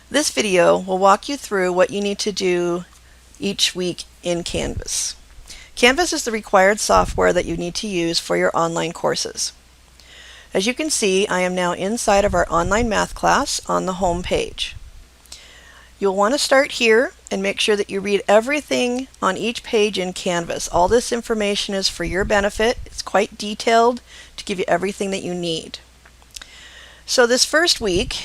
This video will walk you through what you need to do each week in Canvas. Canvas is the required software that you need to use for your online courses. As you can see, I am now inside of our online math class on the home page. You'll want to start here and make sure that you read everything on each page in Canvas. All this information is for your benefit. It's quite detailed to give you everything that you need. So this first week,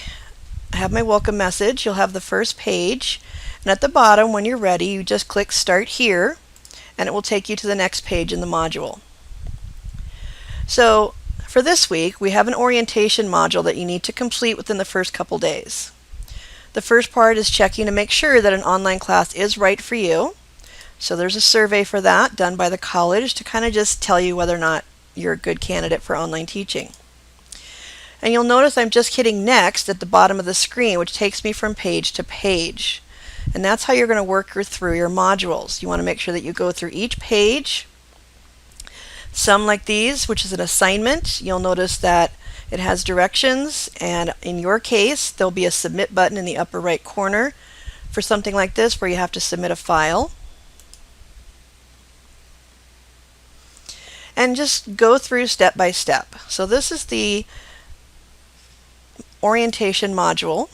I have my welcome message. You'll have the first page, and at the bottom, when you're ready, you just click Start Here, and it will take you to the next page in the module. So for this week, we have an orientation module that you need to complete within the first couple days. The first part is checking to make sure that an online class is right for you. So there's a survey for that done by the college to kind of just tell you whether or not you're a good candidate for online teaching. And you'll notice I'm just hitting Next at the bottom of the screen, which takes me from page to page. And that's how you're going to work through your modules. You want to make sure that you go through each page. Some like these, which is an assignment, you'll notice that it has directions, and in your case there'll be a submit button in the upper right corner for something like this where you have to submit a file. And just go through step by step. So this is the orientation module.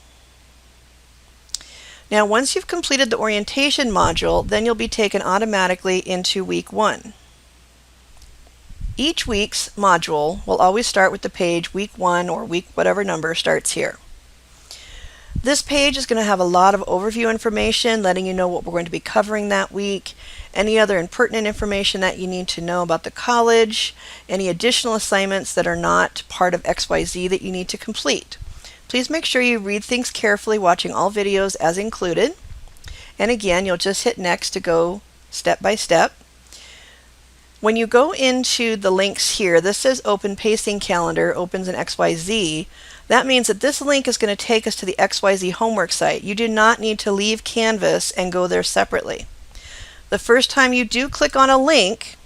Now once you've completed the orientation module, then you'll be taken automatically into week 1. Each week's module will always start with the page week 1 or week whatever number starts here. This page is going to have a lot of overview information letting you know what we're going to be covering that week, any other pertinent information that you need to know about the college, any additional assignments that are not part of XYZ that you need to complete. Please make sure you read things carefully, watching all videos as included. And again, you'll just hit Next to go step by step. When you go into the links here, this says Open Pacing Calendar, opens in XYZ. That means that this link is going to take us to the XYZ homework site. You do not need to leave Canvas and go there separately. The first time you do click on a link,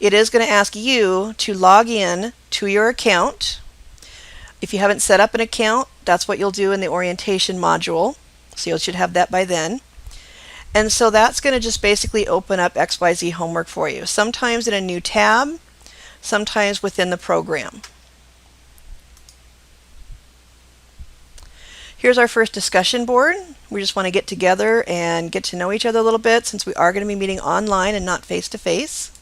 it is going to ask you to log in to your account. If you haven't set up an account, that's what you'll do in the orientation module. So you should have that by then. And so that's going to just basically open up XYZ homework for you, sometimes in a new tab, sometimes within the program. Here's our first discussion board. We just want to get together and get to know each other a little bit since we are going to be meeting online and not face-to-face.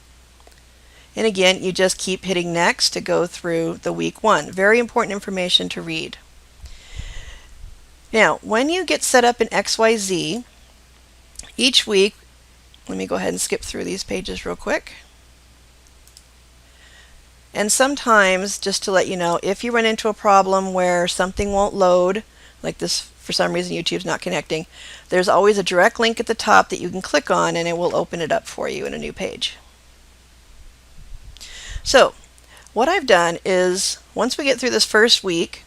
And again, you just keep hitting Next to go through the week 1. Very important information to read. Now, when you get set up in XYZ, each week, let me go ahead and skip through these pages real quick. And sometimes, just to let you know, if you run into a problem where something won't load, like this, for some reason YouTube's not connecting, there's always a direct link at the top that you can click on and it will open it up for you in a new page. So, what I've done is, once we get through this first week,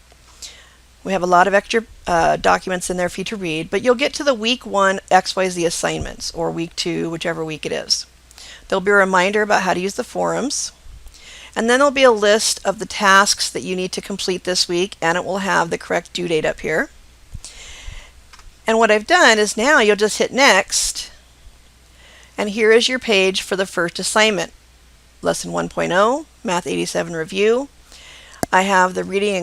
we have a lot of extra documents in there for you to read, but you'll get to the week 1 XYZ assignments, or week 2, whichever week it is. There'll be a reminder about how to use the forums, and then there'll be a list of the tasks that you need to complete this week, and it will have the correct due date up here. And what I've done is now you'll just hit Next, and here is your page for the first assignment. Lesson 1.0, Math 87 Review. I have the reading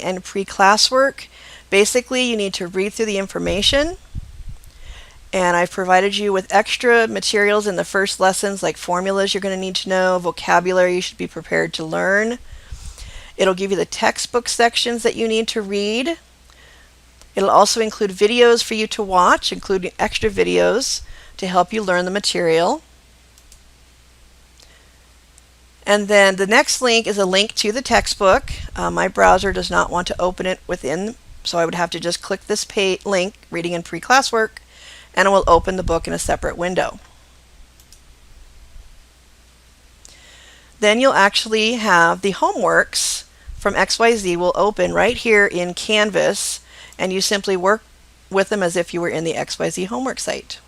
and pre-class work. Basically, you need to read through the information, and I've provided you with extra materials in the first lessons, like formulas you're going to need to know, vocabulary you should be prepared to learn. It'll give you the textbook sections that you need to read. It'll also include videos for you to watch, including extra videos to help you learn the material. And then the next link is a link to the textbook. My browser does not want to open it within, so I would have to just click this link, Reading and Pre-Class Work, and it will open the book in a separate window. Then you'll actually have the homeworks from XYZ will open right here in Canvas, and you simply work with them as if you were in the XYZ homework site.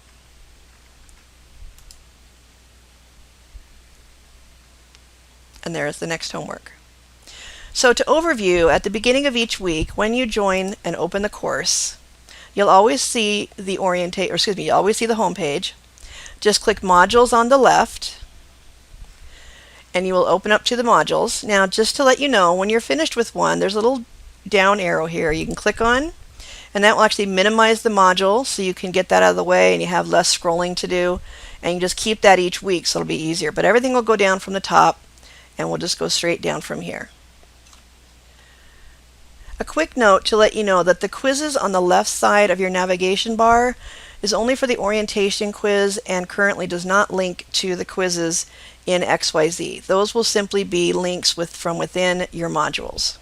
And there is the next homework. So to overview, at the beginning of each week, when you join and open the course, you'll always see the you'll always see the home page. Just click Modules on the left, and you will open up to the modules. Now, just to let you know, when you're finished with one, there's a little down arrow here you can click on, and that will actually minimize the module so you can get that out of the way and you have less scrolling to do, and you just keep that each week so it'll be easier. But everything will go down from the top, and we'll just go straight down from here. A quick note to let you know that the quizzes on the left side of your navigation bar is only for the orientation quiz and currently does not link to the quizzes in XYZ. Those will simply be links from within your modules.